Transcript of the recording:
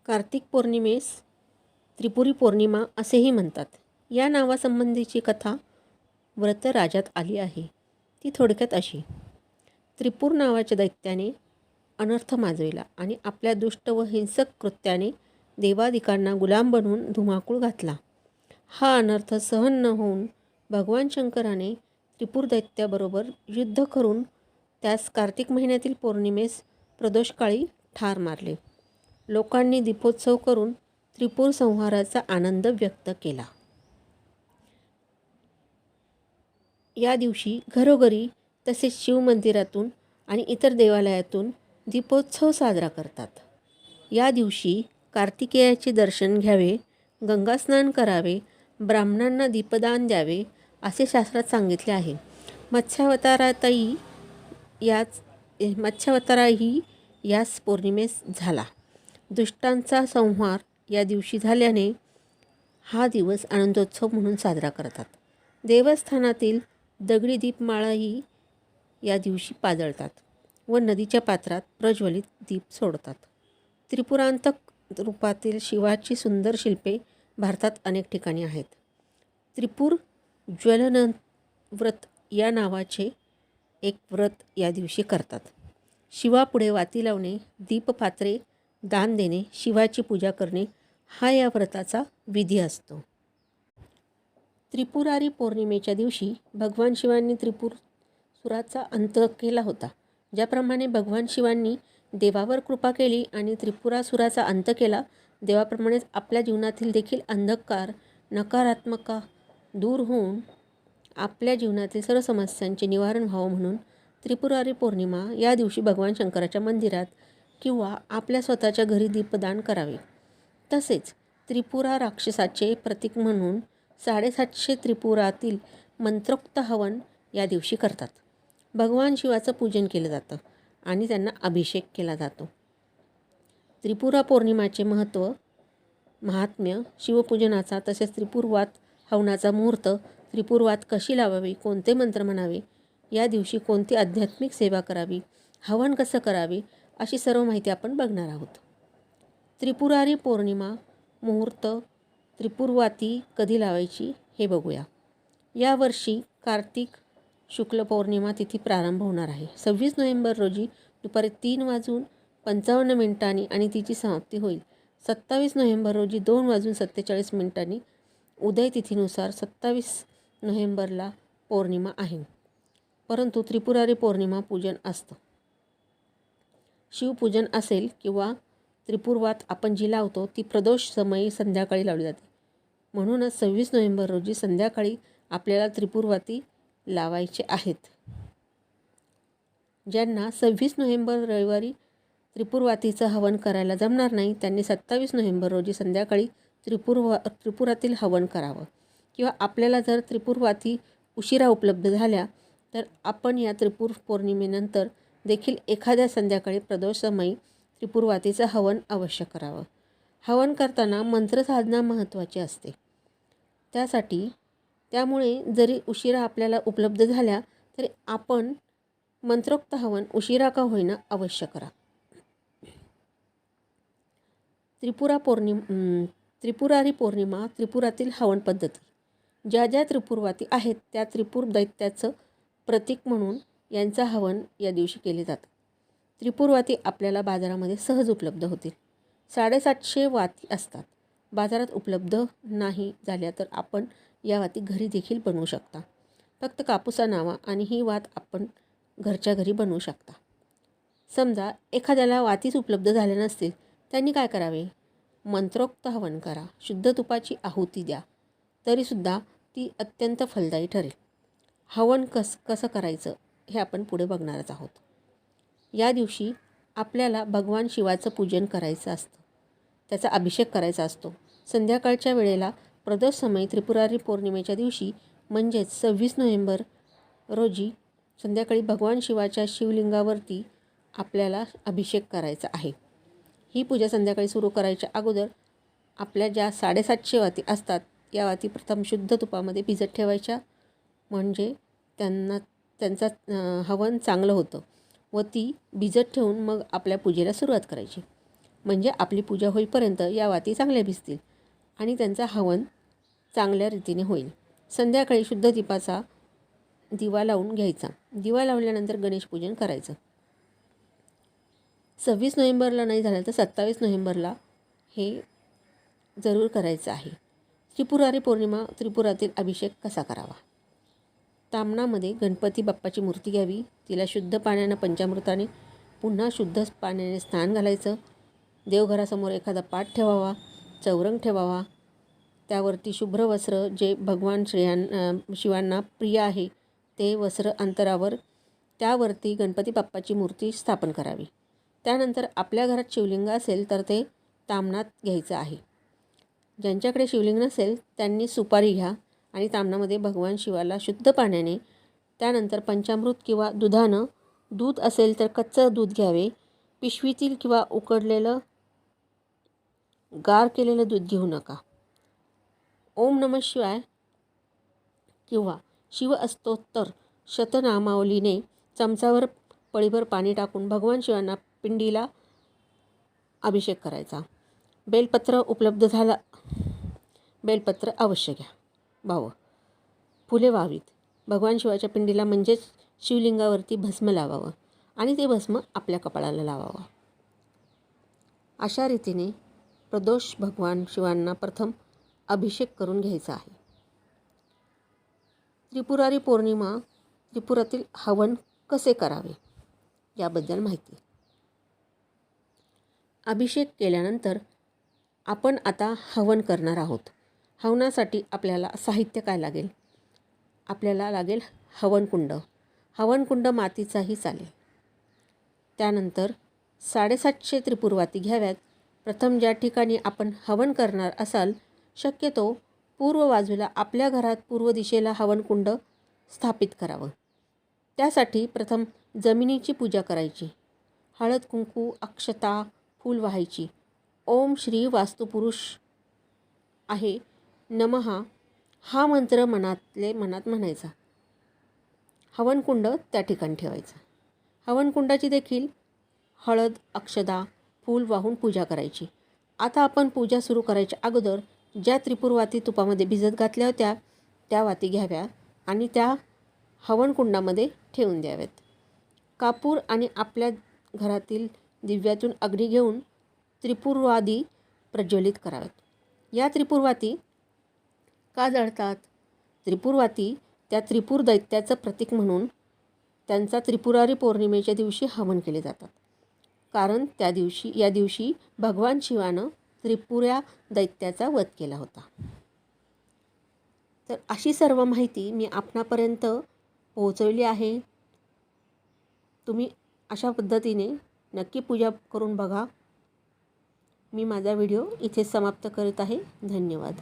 कार्तिक पौर्णिमेस त्रिपुरी पौर्णिमा असेही म्हणतात. या नावासंबंधीची कथा व्रतराजात आली आहे. ती थोडक्यात अशी: त्रिपूर नावाच्या दैत्याने अनर्थ माजविला आणि आपल्या दुष्ट व हिंसक कृत्याने देवादिकांना गुलाम बनवून धुमाकूळ घातला. हा अनर्थ सहन न होऊन भगवान शंकराने त्रिपूर दैत्याबरोबर युद्ध करून त्यास कार्तिक महिन्यातील पौर्णिमेस प्रदोषकाळी ठार मारले. लोकांनी दीपोत्सव करून त्रिपूर संहाराचा आनंद व्यक्त केला. या दिवशी घरोघरी तसेच शिवमंदिरातून आणि इतर देवालयातून दीपोत्सव साजरा करतात. या दिवशी कार्तिकेयाचे दर्शन घ्यावे, गंगास्नान करावे, ब्राह्मणांना दीपदान द्यावे असे शास्त्रात सांगितले आहे. मत्स्यावताराही याच पौर्णिमेस झाला. दुष्टांचा संहार या दिवशी झाल्याने हा दिवस आनंदोत्सव म्हणून साजरा करतात. देवस्थानातील दगडी दीपमाळाही या दिवशी पाजळतात व नदीच्या पात्रात प्रज्वलित दीप सोडतात. त्रिपुरांतक रूपातील शिवाची सुंदर शिल्पे भारतात अनेक ठिकाणी आहेत. त्रिपूर ज्वलन व्रत या नावाचे एक व्रत या दिवशी करतात. शिवापुढे वाती लावणे, दीपपात्रे दान देणे, शिवाची पूजा करणे हा या व्रताचा विधी असतो. त्रिपुरारी पौर्णिमेच्या दिवशी भगवान शिवांनी त्रिपुराचा अंत केला होता. ज्याप्रमाणे भगवान शिवांनी देवावर कृपा केली आणि त्रिपुरासुराचा अंत केला, देवाप्रमाणेच आपल्या जीवनातील देखील अंधकार, नकारात्मकता दूर होऊन आपल्या जीवनातील सर्व समस्यांचे निवारण व्हावं म्हणून त्रिपुरारी पौर्णिमा या दिवशी भगवान शंकराच्या मंदिरात किंवा आपल्या स्वतःच्या घरी दीपदान करावे. तसेच त्रिपुरा राक्षसाचे प्रतीक म्हणून 750 त्रिपुरातील मंत्रोक्त हवन या दिवशी करतात. भगवान शिवाचं पूजन केलं जातं आणि त्यांना अभिषेक केला जातो. त्रिपुरा पौर्णिमाचे महात्म्य, शिवपूजनाचा तसेच त्रिपुरवात हवनाचा मुहूर्त, त्रिपुरवात कशी लावावी, कोणते मंत्र म्हणावे, या दिवशी कोणती आध्यात्मिक सेवा करावी, हवन कसं करावे अशी सर्व माहिती आपण बघणार आहोत. त्रिपुरारी पौर्णिमा मुहूर्त, त्रिपुरवाती कधी लावायची हे बघूया. यावर्षी कार्तिक शुक्ल पौर्णिमा तिथी प्रारंभ होणार आहे. 26 नोव्हेंबर रोजी दुपारी 3:55 आणि तिची समाप्ती होईल. 27 नोव्हेंबर रोजी 2:47 उदय तिथीनुसार 27 नोव्हेंबरला पौर्णिमा आहे. परंतु त्रिपुरारी पौर्णिमा पूजन असतं. शिवपूजन असेल किंवा त्रिपुरवात आपण जी लावतो ती प्रदोष समयी संध्याकाळी लावली जाते. म्हणूनच 26 नोव्हेंबर रोजी संध्याकाळी आपल्याला त्रिपुरवाती लावायचे आहेत. ज्यांना 26 नोव्हेंबर रविवारी त्रिपुरवातीचं हवन करायला जमणार नाही त्यांनी 27 नोव्हेंबर रोजी संध्याकाळी त्रिपुरातील हवन करावं. किंवा आपल्याला जर त्रिपुरवाती उशिरा उपलब्ध झाल्या तर आपण या त्रिपूर पौर्णिमेनंतर देखील एखाद्या संध्याकाळी प्रदोषसमयी त्रिपुरवातीचं हवन अवश्य करावं. हवन करताना मंत्रसाधना महत्त्वाची असते. त्यामुळे जरी उशिरा आपल्याला उपलब्ध झाल्या तरी आपण मंत्रोक्त हवन उशिरा का होईना अवश्य करा. त्रिपुरारी पौर्णिमा, त्रिपुरातील हवन पद्धती. ज्या ज्या त्रिपुरवाती आहेत त्या त्रिपूर दैत्याचं प्रतीक म्हणून यांचं हवन या दिवशी केले जातं. त्रिपुरवाती आपल्याला बाजारामध्ये सहज उपलब्ध होतील. 750 वाती असतात. बाजारात उपलब्ध नाही झाल्या तर आपण या वाती घरी देखील बनवू शकता. फक्त कापूस आणावा आणि ही वात आपण घरच्या घरी बनवू शकता. समजा एखाद्याला वातीच उपलब्ध झाल्या नसतील त्यांनी काय करावे? मंत्रोक्त हवन करा, शुद्ध तुपाची आहुती द्या, तरीसुद्धा ती अत्यंत फलदायी ठरेल. हवन कसं करायचं हे आपण पुढे बघणारच आहोत. या दिवशी आपल्याला भगवान शिवाचं पूजन करायचं असतं, त्याचा अभिषेक करायचा असतो. संध्याकाळच्या वेळेला प्रदोष समयी त्रिपुरारी पौर्णिमेच्या दिवशी म्हणजेच 26 नोव्हेंबर रोजी संध्याकाळी भगवान शिवाच्या शिवलिंगावरती आपल्याला अभिषेक करायचा आहे. ही पूजा संध्याकाळी सुरू करायच्या अगोदर आपल्या ज्या 750 वाती असतात या वाती प्रथम शुद्ध तुपामध्ये भिजत ठेवायच्या, म्हणजे त्यांचा हवन चांगलं होतं व ती भिजत ठेवून मग आपल्या पूजेला सुरुवात करायची. म्हणजे आपली पूजा होईपर्यंत या वाती चांगल्या भिजतील आणि त्यांचा हवन चांगल्या रीतीने होईल. संध्याकाळी शुद्ध दीपाचा दिवा लावून घ्यायचा. दिवा लावल्यानंतर गणेश पूजन करायचं. 26 नोव्हेंबरला नाही झालं तर 27 नोव्हेंबरला हे जरूर करायचं आहे. त्रिपुरारी पौर्णिमा. त्रिपुरातील अभिषेक कसा करावा? तामणामध्ये गणपती बाप्पाची मूर्ती घ्यावी. तिला शुद्ध पाण्यानं पंचामृताने पुन्हा शुद्ध पाण्याने स्नान घालायचं. देवघरासमोर एखादा पाट ठेवावा, चौरंग ठेवावा. त्यावरती शुभ्र वस्त्र जे भगवान शिवांना प्रिय आहे ते वस्त्र अंतरावर त्यावरती गणपती बाप्पाची मूर्ती स्थापन करावी. त्यानंतर आपल्या घरात शिवलिंग असेल तर ते तामणात घ्यायचं आहे. ज्यांच्याकडे शिवलिंग नसेल त्यांनी सुपारी घ्या आणि तामणामध्ये भगवान शिवाला शुद्ध पाण्याने, त्यानंतर पंचामृत किंवा दुधानं, दूध असेल तर कच्चं दूध घ्यावे. पिशवीतील किंवा उकडलेलं गार केलेलं दूध घेऊ नका. ओम नमः शिवाय किंवा शिव अस्तोत्तर शतनामावलीने चमचावर पळीभर पाणी टाकून भगवान शिवांना पिंडीला अभिषेक करायचा. बेलपत्र उपलब्ध झाला, बेलपत्र अवश्य घ्या. वाव. फुले व्हावीत. भगवान शिवाच्या पिंडीला म्हणजेच शिवलिंगावरती भस्म लावावं आणि ते भस्म आपल्या कपाळाला लावावं. अशा रीतीने प्रदोष भगवान शिवांना प्रथम अभिषेक करून घ्यायचा आहे. त्रिपुरारी पौर्णिमा. त्रिपुरातील हवन कसे करावे याबद्दल माहिती. अभिषेक केल्यानंतर आपण आता हवन करणार आहोत. हवनासाठी आपल्याला साहित्य काय लागेल? आपल्याला लागेल हवनकुंड. हवनकुंड मातीचाही चालेल. त्यानंतर 750 त्रिपुरवाती घ्याव्यात. प्रथम ज्या ठिकाणी आपण हवन करणार असाल शक्यतो पूर्व बाजूला आपल्या घरात पूर्व दिशेला हवनकुंड स्थापित करावं. त्यासाठी प्रथम जमिनीची पूजा करायची. हळद कुंकू अक्षता फूल वाहायची. ओम श्री वास्तुपुरुष आहे नमः हा मंत्र मनात म्हणायचा. हवनकुंड त्या ठिकाणी ठेवायचा. हवनकुंडाची देखील हळद अक्षता फूल वाहून पूजा करायची. आता आपण पूजा सुरू करायच्या अगोदर ज्या त्रिपुरवाती तुपामध्ये भिजत घातल्या होत्या त्या वाती घ्याव्या आणि त्या हवनकुंडामध्ये ठेवून द्याव्यात. कापूर आणि आपल्या घरातील दिव्यातून अग्नी घेऊन त्रिपुरवाती प्रज्वलित कराव्यात. या त्रिपुरवाती का जळतात? त्रिपुरवाती त्या त्रिपुर दैत्याचं प्रतीक म्हणून त्यांचा त्रिपुरारी पौर्णिमेच्या दिवशी हवन केले जातात. कारण या दिवशी भगवान शिवानं त्रिपुरा दैत्याचा वध केला होता. तर अशी सर्व माहिती मी आपणापर्यंत पोहोचवली आहे. तुम्ही अशा पद्धतीने नक्की पूजा करून बघा. मी माझा व्हिडिओ इथे समाप्त करत आहे. धन्यवाद.